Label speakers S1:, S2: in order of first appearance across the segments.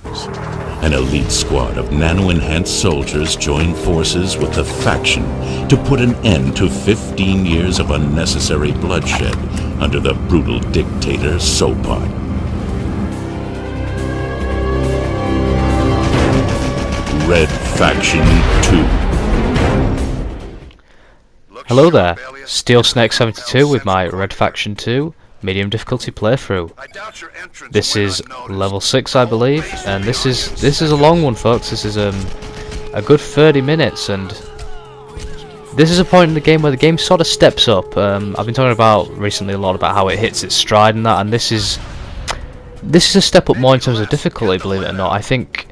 S1: An elite squad of nano-enhanced soldiers join forces with the faction to put an end to 15 years of unnecessary bloodshed under the brutal dictator Sopot. Red Faction 2.
S2: Hello there, SteelSnake 72 with my Red Faction 2 medium difficulty playthrough. This is level 6 I believe, and this is a long one folks. This is a good 30 minutes, and this is a point in the game where the game sort of steps up. I've been talking about recently a lot about how it hits its stride and that, and this is a step up more in terms of difficulty, believe it or not. I think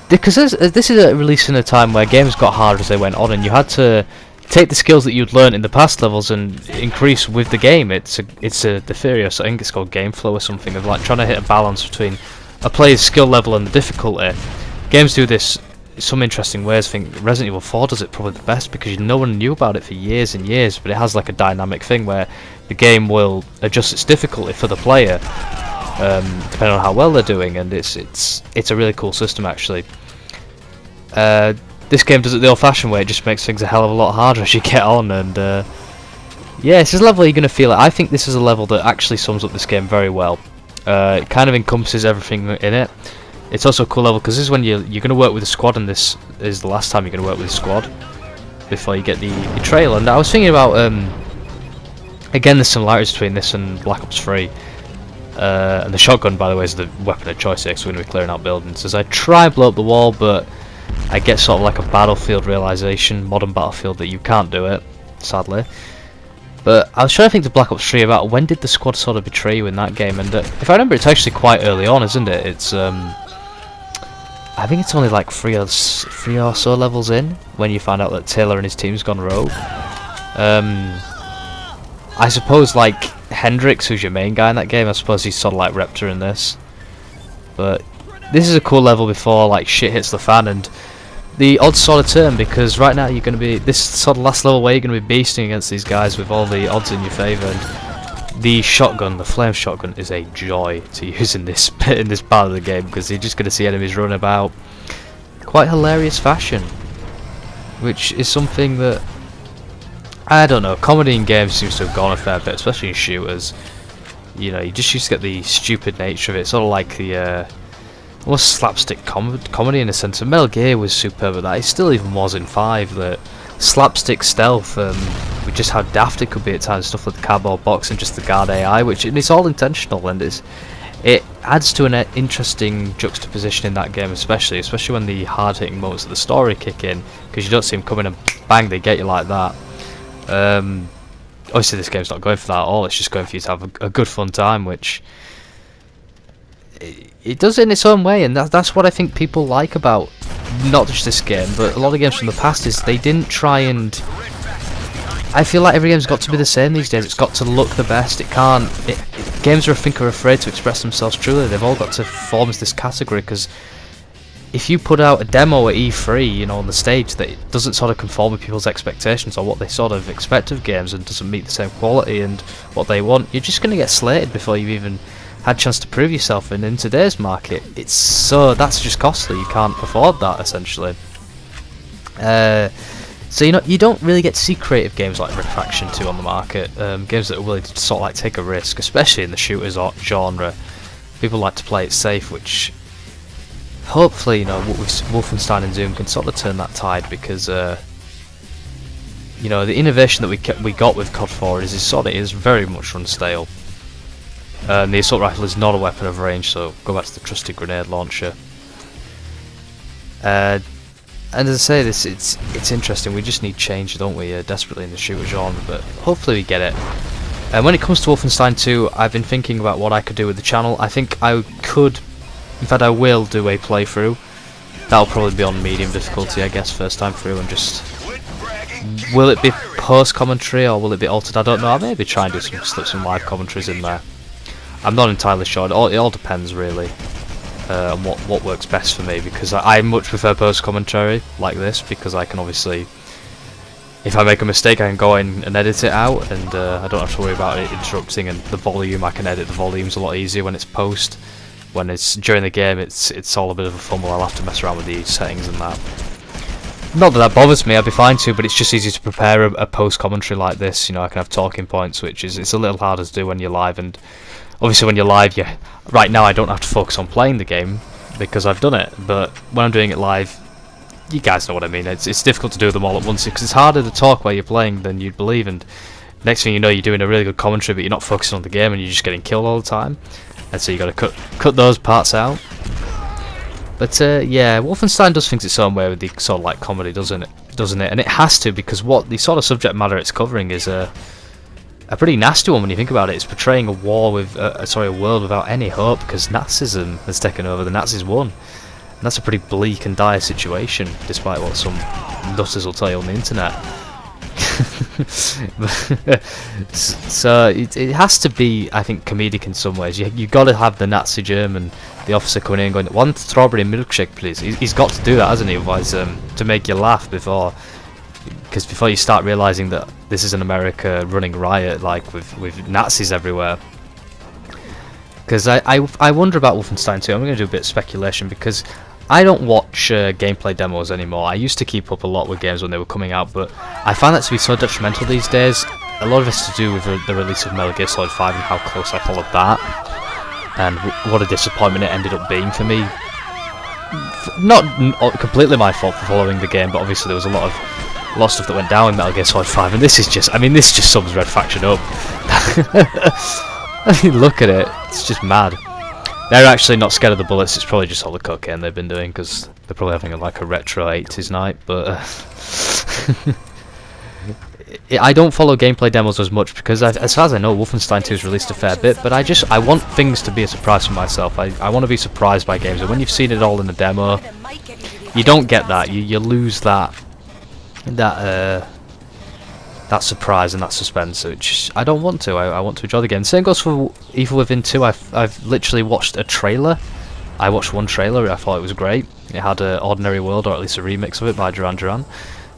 S2: because this is a release in a time where games got harder as they went on, and you had to take the skills that you'd learned in the past levels and increase with the game. It's a theory, so I think it's called game flow or something, of like trying to hit a balance between a player's skill level and the difficulty. Games do this in some interesting ways. I think Resident Evil 4 does it probably the best, because no one knew about it for years and years, but it has like a dynamic thing where the game will adjust its difficulty for the player, depending on how well they're doing, and it's a really cool system actually. This game does it the old-fashioned way. It just makes things a hell of a lot harder as you get on, and yeah, this is a level you're going to feel it. I think this is a level that actually sums up this game very well. It kind of encompasses everything in it. It's also a cool level because this is when you're going to work with a squad, and this is the last time you're going to work with a squad before you get the betrayal. And I was thinking about again the similarities between this and Black Ops 3. And the shotgun, by the way, is the weapon of choice here, so we're going to be clearing out buildings. As I try and blow up the wall, but I get sort of like a Battlefield realization, modern Battlefield, that you can't do it, sadly. But I was trying to think to Black Ops 3 about when did the squad sort of betray you in that game, and if I remember, it's actually quite early on, isn't it? It's I think it's only like three or so levels in when you find out that Taylor and his team's gone rogue. I suppose like Hendrix, who's your main guy in that game, I suppose he's sort of like Reptor in this. But this is a cool level before like shit hits the fan, and the odds sort of turn, because right now you're going to be this sort of last level where you're going to be beasting against these guys with all the odds in your favour, and the shotgun, the flame shotgun, is a joy to use in this part of the game, because you're just going to see enemies run about quite hilarious fashion, which is something that, I don't know, comedy in games seems to have gone a fair bit, especially in shooters. You know, you just used to get the stupid nature of it, sort of like the almost slapstick comedy in a sense. And Metal Gear was superb at that. It still even was in 5, that slapstick stealth, with just how daft it could be at times, stuff like the cardboard box and just the guard AI, and it's all intentional, and it adds to an interesting juxtaposition in that game, especially when the hard-hitting moments of the story kick in, because you don't see them coming and bang, they get you like that. Obviously this game's not going for that at all, it's just going for you to have a good fun time, which it does it in its own way, and that's what I think people like about not just this game, but a lot of games from the past, is they didn't try and... I feel like every game's got to be the same these days. It's got to look the best. It can't... games I think are afraid to express themselves truly. They've all got to form as this category, because if you put out a demo at E3, you know, on the stage that it doesn't sort of conform with people's expectations or what they sort of expect of games, and doesn't meet the same quality and what they want, you're just going to get slated before you've even had a chance to prove yourself. And in today's market, that's just costly. You can't afford that, essentially. So you don't really get to see creative games like Red Faction 2 on the market, games that are willing to sort of like take a risk, especially in the shooters genre. People like to play it safe, which hopefully, you know, Wolfenstein and Doom can sort of turn that tide, because you know, the innovation that we got with COD 4 is very much run stale. The assault rifle is not a weapon of range, so go back to the trusty grenade launcher. And as I say, it's interesting. We just need change, don't we? Desperately in the shooter genre, but hopefully we get it. And when it comes to Wolfenstein 2, I've been thinking about what I could do with the channel. I think I could, in fact I will do a playthrough. That'll probably be on medium difficulty, I guess, first time through, and just... Will it be post-commentary, or will it be altered? I don't know. I'll maybe try and slip some live commentaries in there. I'm not entirely sure. It all depends, really, on what works best for me, because I much prefer post-commentary like this, because I can obviously, if I make a mistake, I can go in and edit it out, and I don't have to worry about it interrupting, and the volume, I can edit the volumes a lot easier when it's post. when it's during the game, it's all a bit of a fumble. I'll have to mess around with the settings and that. Not that that bothers me, I'd be fine to, but it's just easy to prepare a post commentary like this. You know, I can have talking points, which is it's a little harder to do when you're live. And obviously, when you're live, right now I don't have to focus on playing the game because I've done it. But when I'm doing it live, you guys know what I mean. It's difficult to do them all at once because it's harder to talk while you're playing than you'd believe. And next thing you know, you're doing a really good commentary, but you're not focusing on the game, and you're just getting killed all the time. And so you got to cut those parts out. But yeah, Wolfenstein does things its own way with the sort of like comedy, doesn't it? And it has to, because what the sort of subject matter it's covering is a pretty nasty one when you think about it. It's portraying a war with a world without any hope because Nazism has taken over. The Nazis won. And that's a pretty bleak and dire situation, despite what some nutters will tell you on the internet. So it has to be, I think, comedic in some ways. You got to have the Nazi German, the officer coming in and going, "1 strawberry milkshake, please." He's got to do that, hasn't he? Otherwise, to make you laugh before you start realising that this is an America running riot, like with Nazis everywhere. Because I wonder about Wolfenstein 2. I'm going to do a bit of speculation because I don't watch gameplay demos anymore. I used to keep up a lot with games when they were coming out, but I find that to be so detrimental these days. A lot of it's to do with the release of Metal Gear Solid 5 and how close I followed that, and what a disappointment it ended up being for me. Not completely my fault for following the game, but obviously there was a lot of stuff that went down in Metal Gear Solid 5, and this just sums Red Faction up. I mean, look at it, it's just mad. They're actually not scared of the bullets, it's probably just all the cocaine they've been doing, because they're probably having a retro 80s night, but I don't follow gameplay demos as much, because as far as I know, Wolfenstein 2 has released a fair bit, but I want things to be a surprise for myself. I want to be surprised by games, and when you've seen it all in a demo, you don't get that, you lose that surprise and that suspense, which I don't want to. I want to enjoy the game. Same goes for Evil Within 2. I've literally watched a trailer. I watched one trailer, I thought it was great. It had Ordinary World, or at least a remix of it by Duran Duran,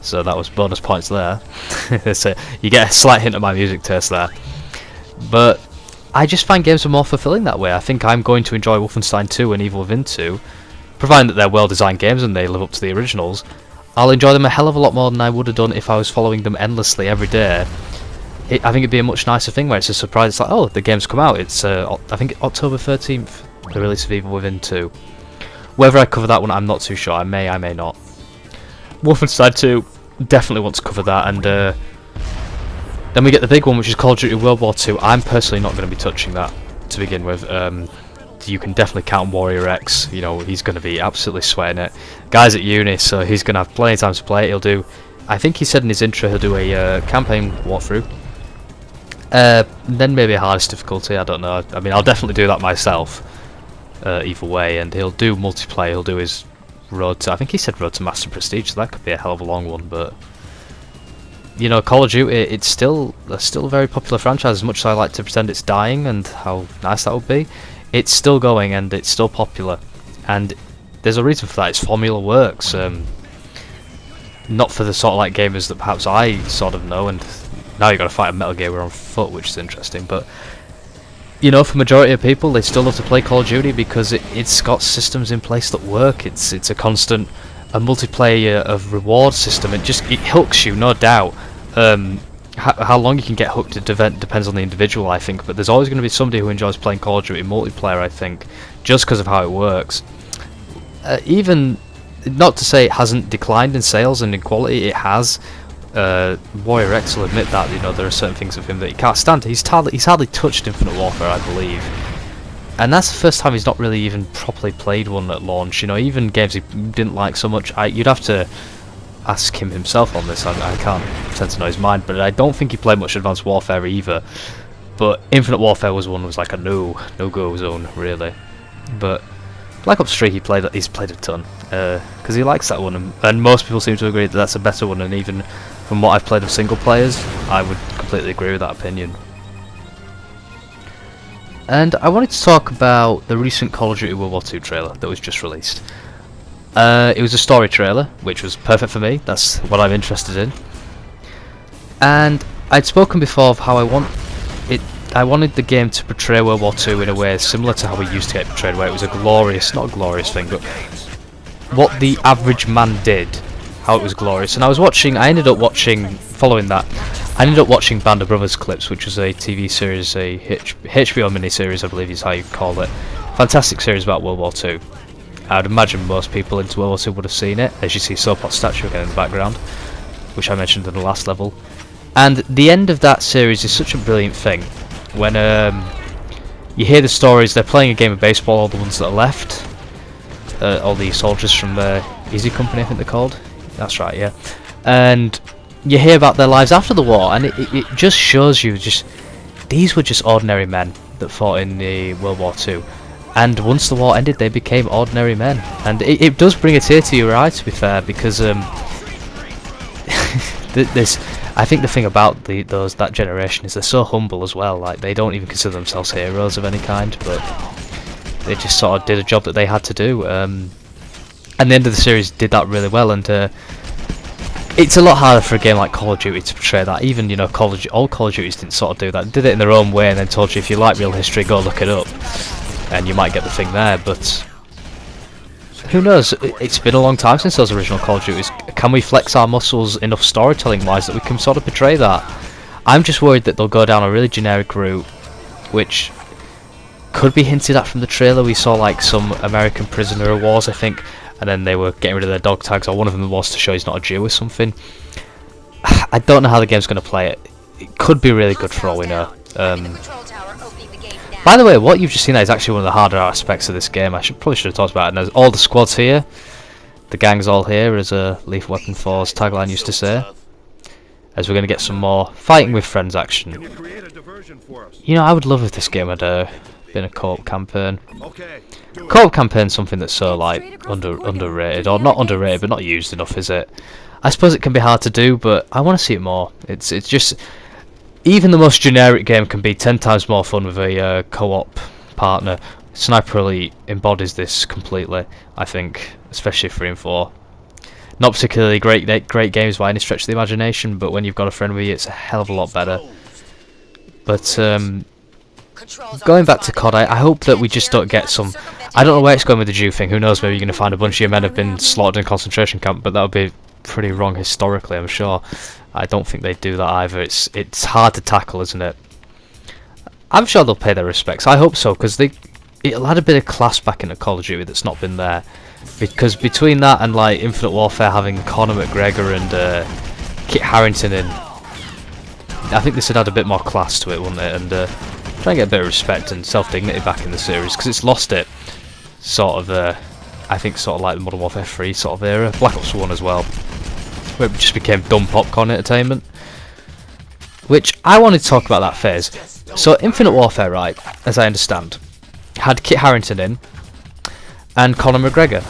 S2: so that was bonus points there. So you get a slight hint of my music taste there. But I just find games are more fulfilling that way. I think I'm going to enjoy Wolfenstein 2 and Evil Within 2, providing that they're well designed games and they live up to the originals. I'll enjoy them a hell of a lot more than I would have done if I was following them endlessly every day. I think it'd be a much nicer thing where it's a surprise. It's like, oh, the game's come out. It's I think October 13th, the release of Evil Within 2. Whether I cover that one, I'm not too sure. I may not. Wolfenstein 2, definitely want to cover that. And then we get the big one, which is Call of Duty World War 2. I'm personally not going to be touching that to begin with. You can definitely count WARRIORX. You know, he's going to be absolutely sweating it. Guy's at uni, so he's going to have plenty of time to play it. He'll do, I think he said in his intro, he'll do a campaign walkthrough. Then maybe a hardest difficulty, I don't know. I mean, I'll definitely do that myself, either way. And he'll do multiplayer, he'll do his road to, I think he said road to Master Prestige, so that could be a hell of a long one. But, you know, Call of Duty, it's still a very popular franchise, as much as I like to pretend it's dying and how nice that would be. It's still going and it's still popular, and there's a reason for that. Its formula works, not for the sort of like gamers that perhaps I sort of know, and now you've got to fight a Metal Gear on foot, which is interesting, but you know, for majority of people, they still love to play Call of Duty because it's got systems in place that work. It's a multiplayer of reward system. It hooks you, no doubt. How long you can get hooked depends on the individual, I think, but there's always going to be somebody who enjoys playing Call of Duty multiplayer, I think, just because of how it works. Even, not to say it hasn't declined in sales and in quality, it has. WARRIORX will admit that, you know, there are certain things of him that he can't stand. He's hardly touched Infinite Warfare, I believe. And that's the first time he's not really even properly played one at launch. You know, even games he didn't like so much, you'd have to ask him himself on this. I can't pretend to know his mind, but I don't think he played much Advanced Warfare either. But Infinite Warfare was like a no-go zone, really. But Black Ops 3 he's played a ton, because he likes that one, and most people seem to agree that that's a better one, and even from what I've played of single players, I would completely agree with that opinion. And I wanted to talk about the recent Call of Duty World War 2 trailer that was just released. It was a story trailer, which was perfect for me. That's what I'm interested in. And I'd spoken before of how I want it I wanted the game to portray World War II in a way similar to how we used to get portrayed, where it was a glorious, not a glorious thing, but what the average man did, how it was glorious. And I ended up watching Band of Brothers clips, which was a TV series, a HBO miniseries, I believe is how you call it. Fantastic series about World War II. I'd imagine most people into World War II would have seen it, as you see Sopot's statue again in the background, which I mentioned in the last level. And the end of that series is such a brilliant thing. When you hear the stories, they're playing a game of baseball, all the ones that are left, all the soldiers from the Easy Company, I think they're called. That's right, yeah. And you hear about their lives after the war, and it just shows you these were just ordinary men that fought in the World War II. And once the war ended, they became ordinary men. And it does bring a tear to your eye, to be fair, because I think the thing about that generation is they're so humble as well. Like, they don't even consider themselves heroes of any kind, but they just sort of did a job that they had to do. And the end of the series did that really well. And it's a lot harder for a game like Call of Duty to portray that. Even, you know, all Call of Duties didn't sort of do that. They did it in their own way, and then told you if you like real history, go look it up, and you might get the thing there. But who knows? It's been a long time since those original Call of Duties. Can we flex our muscles enough storytelling wise that we can sort of portray that? I'm just worried that they'll go down a really generic route, which could be hinted at from the trailer. We saw like some American prisoner of wars, I think, and then they were getting rid of their dog tags, or one of them was to show he's not a Jew or something. I don't know how the game's going to play it. It could be really good for all we know. By the way, what you've just seen there is actually one of the harder aspects of this game. Probably should have talked about it. And there's all the squads here. The gang's all here, as Lethal Weapon 4's tagline used to say. As we're going to get some more fighting with friends action. You know, I would love if this game had been a co-op campaign. Co-op campaign's something that's so like underrated, or not underrated, but not used enough, is it? I suppose it can be hard to do, but I want to see it more. It's just, even the most generic game can be 10 times more fun with a co-op partner. Sniper Elite embodies this completely, I think, especially 3 and 4. Not particularly great games by any stretch of the imagination, but when you've got a friend with you, it's a hell of a lot better. But going back to COD, I hope that we just don't get some... I don't know where it's going with the Jew thing. Who knows, maybe you're going to find a bunch of your men have been slaughtered in a concentration camp, but that would be pretty wrong historically, I'm sure. I don't think they'd do that either. It's hard to tackle, isn't it? I'm sure they'll pay their respects. I hope so, because it'll add a bit of class back into Call of Duty that's not been there. Because between that and like Infinite Warfare having Conor McGregor and Kit Harington in, I think this would add a bit more class to it, wouldn't it? And try and get a bit of respect and self-dignity back in the series, because it's lost it. Sort of, I think, sort of like the Modern Warfare 3 sort of era. Black Ops 1 as well, where it just became dumb popcorn entertainment. Which I wanted to talk about that phase. So Infinite Warfare, right, as I understand, had Kit Harington in and Conor McGregor.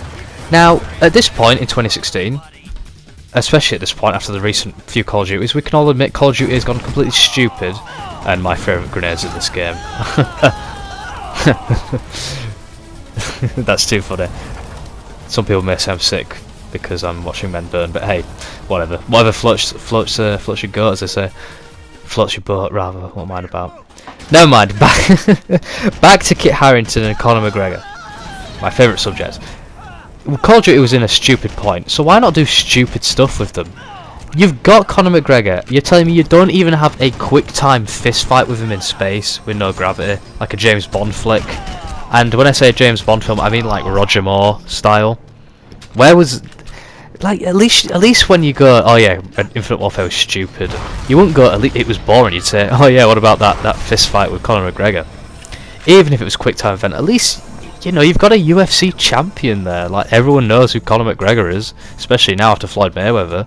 S2: Now, at this point in 2016, especially at this point after the recent few Call of Duties, we can all admit Call of Duty has gone completely stupid, and my favourite grenades in this game. That's too funny. Some people may say I'm sick because I'm watching men burn, but hey, whatever. Whatever floats your goat, as they say. Floats your boat, rather. What am I about? Never mind. Back to Kit Harington and Conor McGregor. My favourite subject. Call of Duty was in a stupid point, so why not do stupid stuff with them? You've got Conor McGregor. You're telling me you don't even have a quick time fist fight with him in space with no gravity, like a James Bond flick? And when I say a James Bond film, I mean like Roger Moore style. Where was, like, at least when you go, oh yeah, Infinite Warfare was stupid, you wouldn't go, it was boring. You'd say, oh yeah, what about that fist fight with Conor McGregor? Even if it was quick time event, at least, you know, you've got a UFC champion there. Like, everyone knows who Conor McGregor is, especially now after Floyd Mayweather.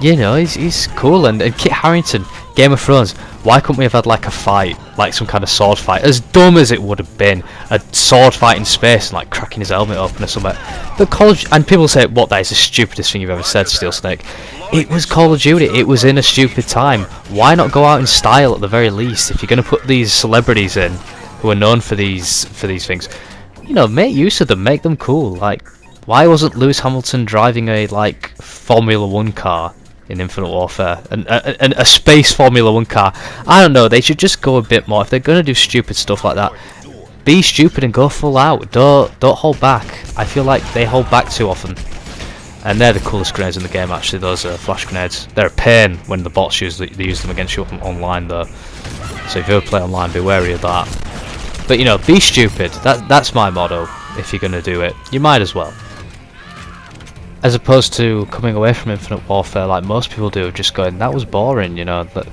S2: You know, he's cool. And Kit Harington, Game of Thrones, why couldn't we have had like a fight, like some kind of sword fight? As dumb as it would have been, a sword fight in space and like cracking his helmet open or something. But and people say, what, that is the stupidest thing you've ever said, SteelSnake. It was Call of Duty, it was in a stupid time. Why not go out in style at the very least? If you're going to put these celebrities in who are known for these things, you know, make use of them, make them cool. Like, why wasn't Lewis Hamilton driving a like Formula 1 car in Infinite Warfare, and a space Formula 1 car. I don't know, they should just go a bit more. If they're going to do stupid stuff like that, be stupid and go full out. Don't hold back. I feel like they hold back too often. And they're the coolest grenades in the game, actually, those flash grenades. They're a pain when the bots use them against you online, though. So if you ever play online, be wary of that. But, you know, be stupid. That's my motto. If you're going to do it, you might as well. As opposed to coming away from Infinite Warfare like most people do, just going, that was boring, you know. That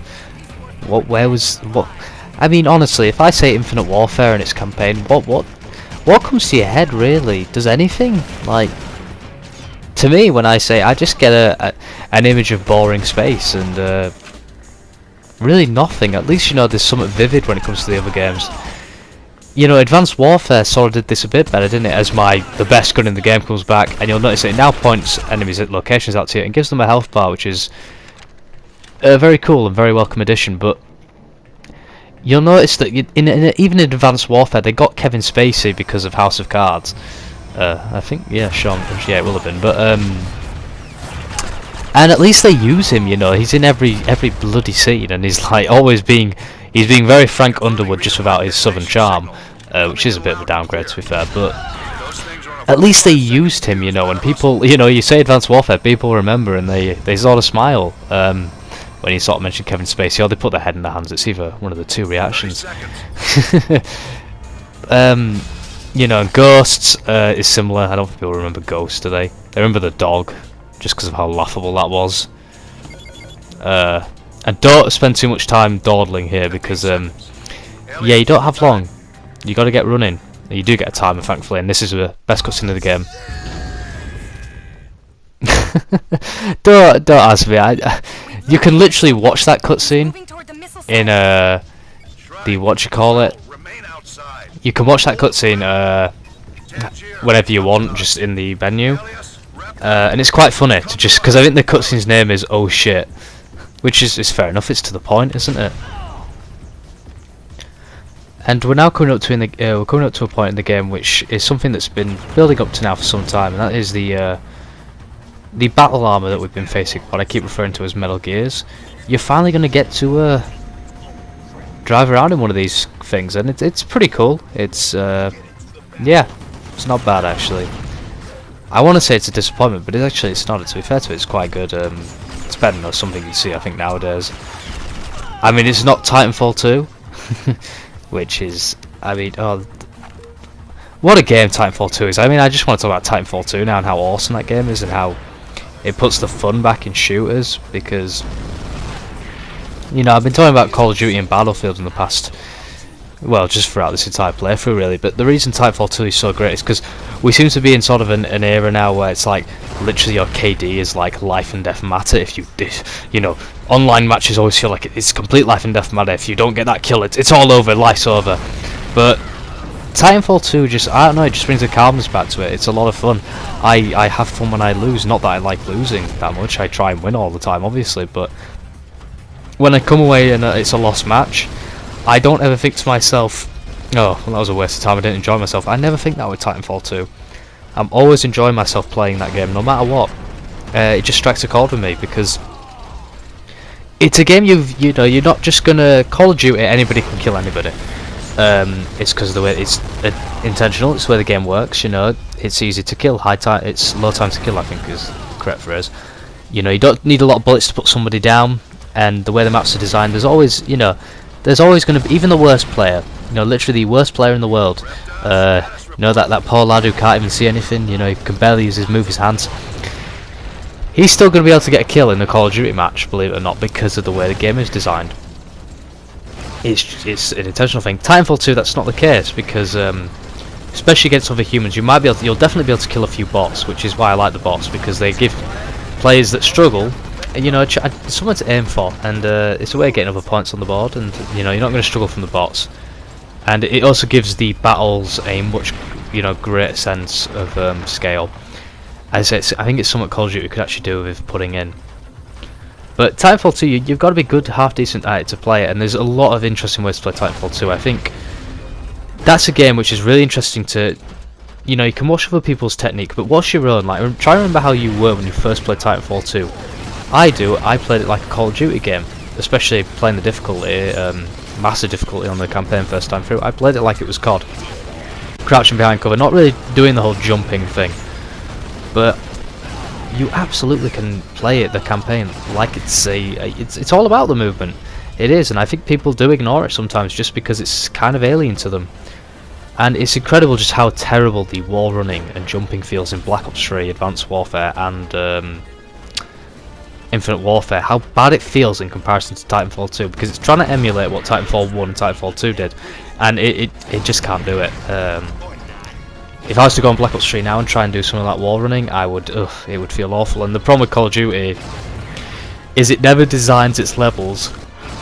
S2: what? I mean, honestly, if I say Infinite Warfare and its campaign, what comes to your head, really? Does anything? Like, to me, when I say, I just get an image of boring space and really nothing. At least, you know, there's something vivid when it comes to the other games. You know, Advanced Warfare sort of did this a bit better, didn't it? As the best gun in the game comes back, and you'll notice it now points enemies at locations out to you and gives them a health bar, which is a very cool and very welcome addition. But you'll notice that even in Advanced Warfare, they got Kevin Spacey because of House of Cards. I think, yeah, Sean, yeah, it will have been. But and at least they use him. You know, he's in every bloody scene, and he's like always being. He's being very Frank Underwood just without his southern charm, which is a bit of a downgrade to be fair, but at least they used him, you know, and people, you know, you say Advanced Warfare, people remember and they sort of smile when you sort of mention Kevin Spacey, or they put their head in their hands. It's either one of the two reactions. You know, and Ghosts is similar. I don't think people remember Ghosts, do they? They remember the dog, just because of how laughable that was. And don't spend too much time dawdling here because, yeah, you don't have long. You got to get running. You do get a timer, thankfully, and this is the best cutscene of the game. Don't ask me. You can literally watch that cutscene in the what-you-call-it. You can watch that cutscene whenever you want, just in the menu, and it's quite funny to just because I think the cutscene's name is "Oh shit." Which is fair enough, it's to the point, isn't it? And we're now coming up to a point in the game which is something that's been building up to now for some time, and that is the battle armor that we've been facing, what I keep referring to as Metal Gears. You're finally going to get to drive around in one of these things, and it's pretty cool. It's yeah, it's not bad actually. I want to say it's a disappointment, but it's not. To be fair to it, it's quite good. It's better than something you see, I think, nowadays. I mean, it's not Titanfall 2, which is, I mean, oh, what a game Titanfall 2 is. I mean, I just want to talk about Titanfall 2 now and how awesome that game is and how it puts the fun back in shooters, because, you know, I've been talking about Call of Duty and Battlefield in the past, well, just throughout this entire playthrough, really, but the reason Titanfall 2 is so great is because we seem to be in sort of an era now where it's like, literally your KD is like life and death matter. If you know, online matches always feel like it's complete life and death matter. If you don't get that kill, it's all over, life's over. But Titanfall 2 just, I don't know, it just brings the calmness back to it. It's a lot of fun. I have fun when I lose, not that I like losing that much. I try and win all the time, obviously, but when I come away and it's a lost match, I don't ever think to myself, oh, well, that was a waste of time, I didn't enjoy myself. I never think that with Titanfall 2. I'm always enjoying myself playing that game, no matter what. It just strikes a chord with me, because it's a game you know, you're not just gonna Call of Duty, anybody can kill anybody. It's because of the way it's intentional, it's the way the game works, you know. It's easy to kill, it's low time to kill, I think is the correct phrase. You know, you don't need a lot of bullets to put somebody down, and the way the maps are designed, there's always, you know, there's always going to be, even the worst player, you know, literally the worst player in the world, you know, that poor lad who can't even see anything, you know, he can barely move his hands, he's still going to be able to get a kill in the Call of Duty match, believe it or not, because of the way the game is designed. It's an intentional thing. Titanfall 2, that's not the case, because especially against other humans, you'll definitely be able to kill a few bots, which is why I like the bots, because they give players that struggle, you know, something to aim for, and it's a way of getting other points on the board, and you know, you're not going to struggle from the bots. And it also gives the battles a much, you know, greater sense of scale. As I think it's something Call of Duty could actually do with putting in. But Titanfall 2, you've got to be good, half decent at it to play it, and there's a lot of interesting ways to play Titanfall 2. I think that's a game which is really interesting to, you know, you can watch other people's technique, but what's your own? Like, try and remember how you were when you first played Titanfall 2. I played it like a Call of Duty game, especially playing the difficulty, massive difficulty on the campaign first time through. I played it like it was COD. Crouching behind cover, not really doing the whole jumping thing, but you absolutely can play it, the campaign, like it's all about the movement. It is, and I think people do ignore it sometimes just because it's kind of alien to them. And it's incredible just how terrible the wall running and jumping feels in Black Ops 3, Advanced Warfare, and Infinite Warfare. How bad it feels in comparison to Titanfall 2, because it's trying to emulate what Titanfall 1 and Titanfall 2 did, and it just can't do it. If I was to go on Black Ops 3 now and try and do some of that wall running, it would feel awful. And the problem with Call of Duty is it never designs its levels.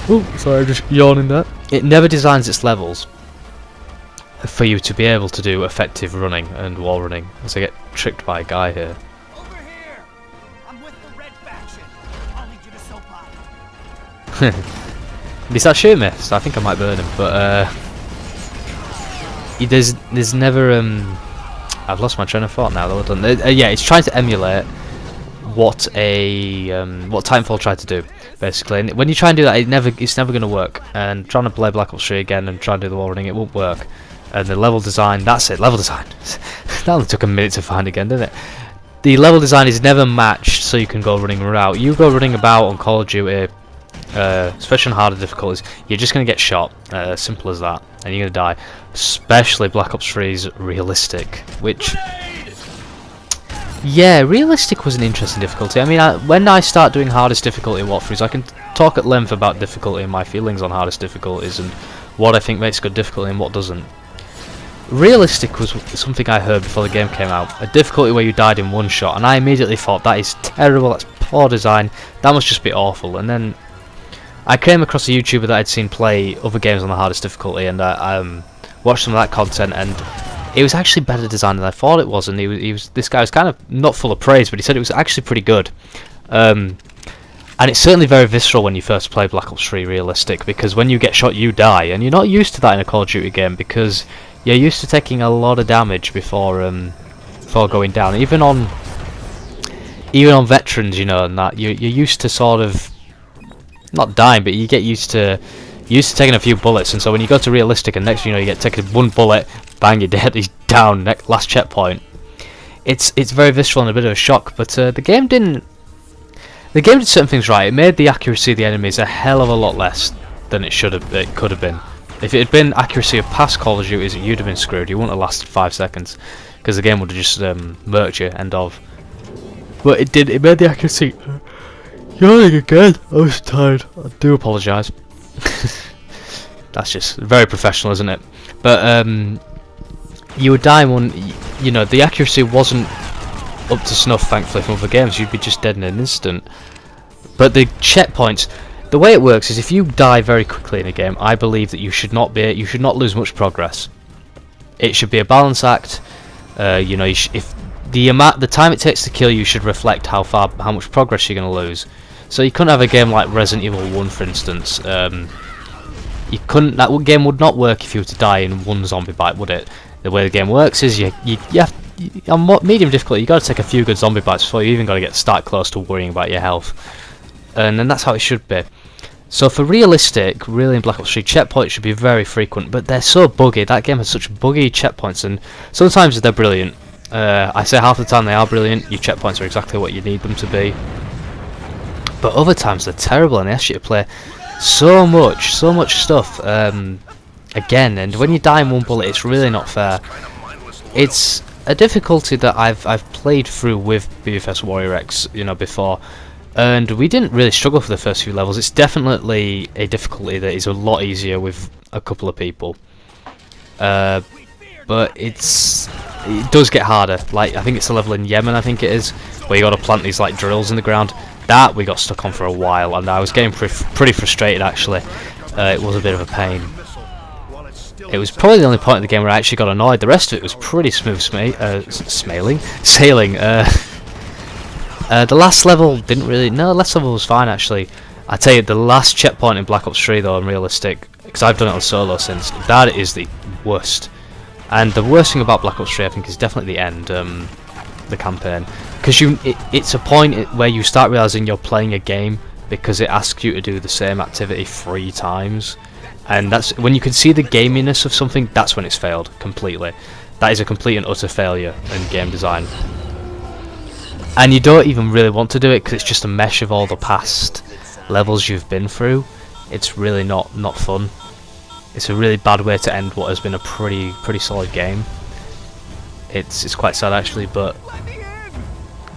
S2: Oh, sorry, I'm just yawning there. It never designs its levels for you to be able to do effective running and wall running. As I get tricked by a guy here.
S3: Over here. I'm with the red faction. I'll lead you to soap opera.
S2: Is that shoot miss? I think I might burn him, but there's never I've lost my train of thought now. Though. Yeah, it's trying to emulate what Titanfall tried to do, basically. And when you try and do that, it's never going to work. And trying to play Black Ops 3 again and try and do the wall running, it won't work. And the level design, that's it, level design. That only took a minute to find again, didn't it? The level design is never matched, so you can go running about. You go running about on Call of Duty, especially on harder difficulties, you're just going to get shot, simple as that, and you're going to die. Especially Black Ops 3's realistic, which, yeah, realistic was an interesting difficulty. I mean, when I start doing hardest difficulty walkthroughs, I can talk at length about difficulty and my feelings on hardest difficulties and what I think makes good difficulty and what doesn't. Realistic was something I heard before the game came out, a difficulty where you died in one shot, and I immediately thought, that is terrible, that's poor design, that must just be awful. And then I came across a YouTuber that I'd seen play other games on the hardest difficulty, and I watched some of that content, and it was actually better design than I thought it was. And this guy was kind of not full of praise, but he said it was actually pretty good. And it's certainly very visceral when you first play Black Ops 3 realistic, because when you get shot you die, and you're not used to that in a Call of Duty game, because you're used to taking a lot of damage before going down. Even on veterans, you know, and that you're used to sort of not dying, but you get used to taking a few bullets. And so when you go to realistic, and next you know you get taken one bullet, bang, you're dead, he's down, last checkpoint. It's very visceral and a bit of a shock. But the game did certain things right. It made the accuracy of the enemies a hell of a lot less than it could have been. If it had been accuracy of past Call of Duties, you'd have been screwed. You wouldn't have lasted 5 seconds, because the game would have just murked you, end of. But it made the accuracy. Yawning again. I was tired. I do apologise. That's just very professional, isn't it? But you would die one. You know, the accuracy wasn't up to snuff, thankfully, from other games. You'd be just dead in an instant. But the checkpoints. The way it works is if you die very quickly in a game, I believe that you should not lose much progress. It should be a balance act. You know, if the time it takes to kill you should reflect how much progress you're going to lose. So you couldn't have a game like Resident Evil 1, for instance. That game would not work if you were to die in one zombie bite, would it? The way the game works is you have, on medium difficulty, you got to take a few good zombie bites before you even got to start close to worrying about your health. And then that's how it should be. So for realistic, really in Black Ops 3, checkpoints should be very frequent, but they're so buggy. That game has such buggy checkpoints, and sometimes they're brilliant. I say half the time they are brilliant. Your checkpoints are exactly what you need them to be. But other times they're terrible, and they ask you to play so much stuff again. And when you die in one bullet, it's really not fair. It's a difficulty that I've played through with BBFS-WARRIORX, you know, before. And we didn't really struggle for the first few levels. It's definitely a difficulty that is a lot easier with a couple of people. But it does get harder. Like, I think it's a level in Yemen, I think it is, where you got to plant these like drills in the ground. That we got stuck on for a while, and I was getting pretty frustrated actually. It was a bit of a pain. It was probably the only point in the game where I actually got annoyed. The rest of it was pretty smooth sailing. The last level didn't really. No, the last level was fine actually. I tell you, the last checkpoint in Black Ops 3 though, I'm realistic, because I've done it on solo since. That is the worst. And the worst thing about Black Ops 3, I think, is definitely the end, the campaign. because it's a point where you start realizing you're playing a game because it asks you to do the same activity 3 times, and that's when you can see the gaminess of something. That's when it's failed completely. That is a complete and utter failure in game design, and you don't even really want to do it because it's just a mesh of all the past levels you've been through. It's really not fun. It's a really bad way to end what has been a pretty solid game. It's quite sad actually, but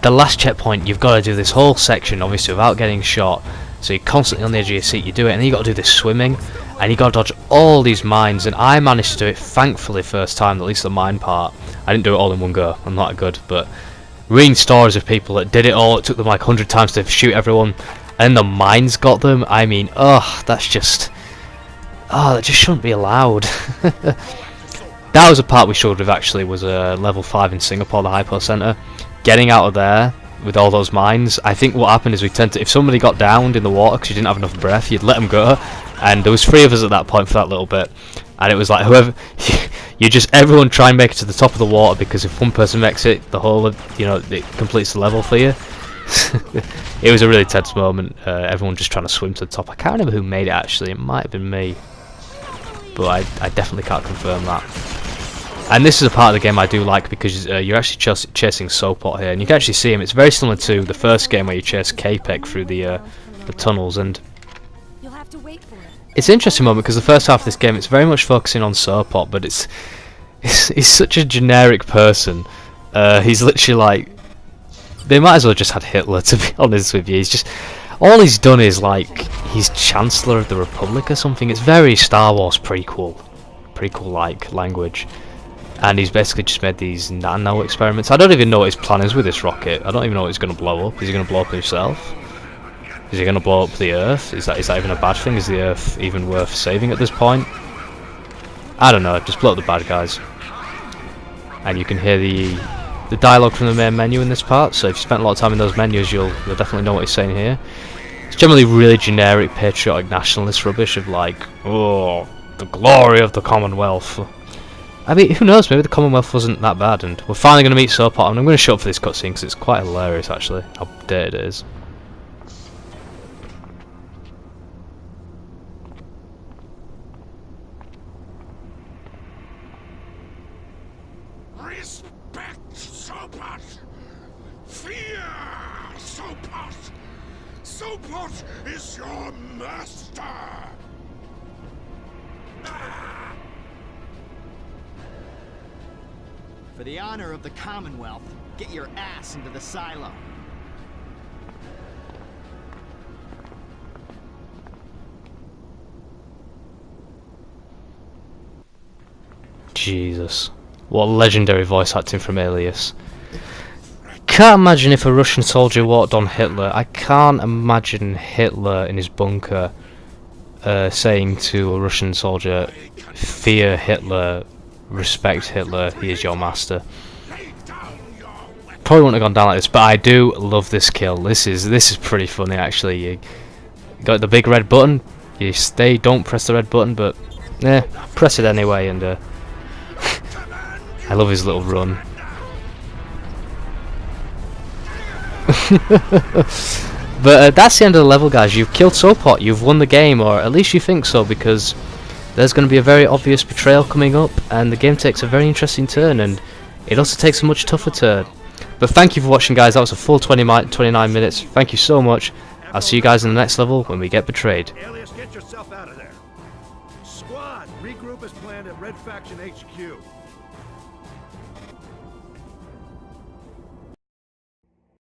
S2: the last checkpoint, you've got to do this whole section obviously without getting shot, so you're constantly on the edge of your seat. You do it, and then you got to do this swimming, and you got to dodge all these mines, and I managed to do it thankfully first time, at least the mine part. I didn't do it all in one go, I'm not good, but reading stories of people that did it all, it took them like 100 times to shoot everyone, and the mines got them. I mean, that just shouldn't be allowed. That was a part we struggled with actually, was level 5 in Singapore, the Hypo Center. Getting out of there with all those mines, I think what happened is we tend to, if somebody got downed in the water because you didn't have enough breath, you'd let them go, and there was 3 of us at that point for that little bit, and it was like whoever, everyone try and make it to the top of the water, because if one person makes it, the whole of, it completes the level for you. It was a really tense moment, everyone just trying to swim to the top. I can't remember who made it actually, it might have been me, but I definitely can't confirm that. And this is a part of the game I do like, because you're actually chasing Sopot here, and you can actually see him. It's very similar to the first game where you chase Capek through the tunnels, and
S4: You'll have to wait for it.
S2: it's an interesting moment because the first half of this game, it's very much focusing on Sopot, but he's such a generic person. He's literally like, they might as well just had Hitler, to be honest with you. He's just, all he's done is like, he's Chancellor of the Republic or something. It's very Star Wars prequel like language. And he's basically just made these nano experiments. I don't even know what his plan is with this rocket. I don't even know what he's going to blow up. Is he going to blow up himself? Is he going to blow up the Earth? Is that even a bad thing? Is the Earth even worth saving at this point? I don't know. Just blow up the bad guys. And you can hear the dialogue from the main menu in this part. So if you spent a lot of time in those menus, you'll definitely know what he's saying here. It's generally really generic patriotic nationalist rubbish of like, oh, the glory of the Commonwealth. I mean, who knows, maybe the Commonwealth wasn't that bad, and we're finally going to meet Sopot, and I'm going to shut up for this cutscene because it's quite hilarious actually, how dated it is.
S5: Respect Sopot! Fear Sopot! Sopot is your master!
S3: For the honor of the Commonwealth, get your ass into the silo.
S2: Jesus. What legendary voice acting from Alias. Can't imagine if a Russian soldier walked on Hitler. I can't imagine Hitler in his bunker saying to a Russian soldier, fear Hitler, respect Hitler, he is your master. Probably wouldn't have gone down like this, but I do love this kill. This is pretty funny actually. You got the big red button, you don't press the red button, but press it anyway, and I love his little run. But that's the end of the level, guys. You've killed Sopot, you've won the game, or at least you think so, because there's going to be a very obvious betrayal coming up, and the game takes a very interesting turn, and it also takes a much tougher turn. But thank you for watching, guys. That was a full 29 minutes. Thank you so much. I'll see you guys in the next level when we get betrayed.
S5: Alias, get yourself out of there. Squad, regroup as planned at Red Faction HQ.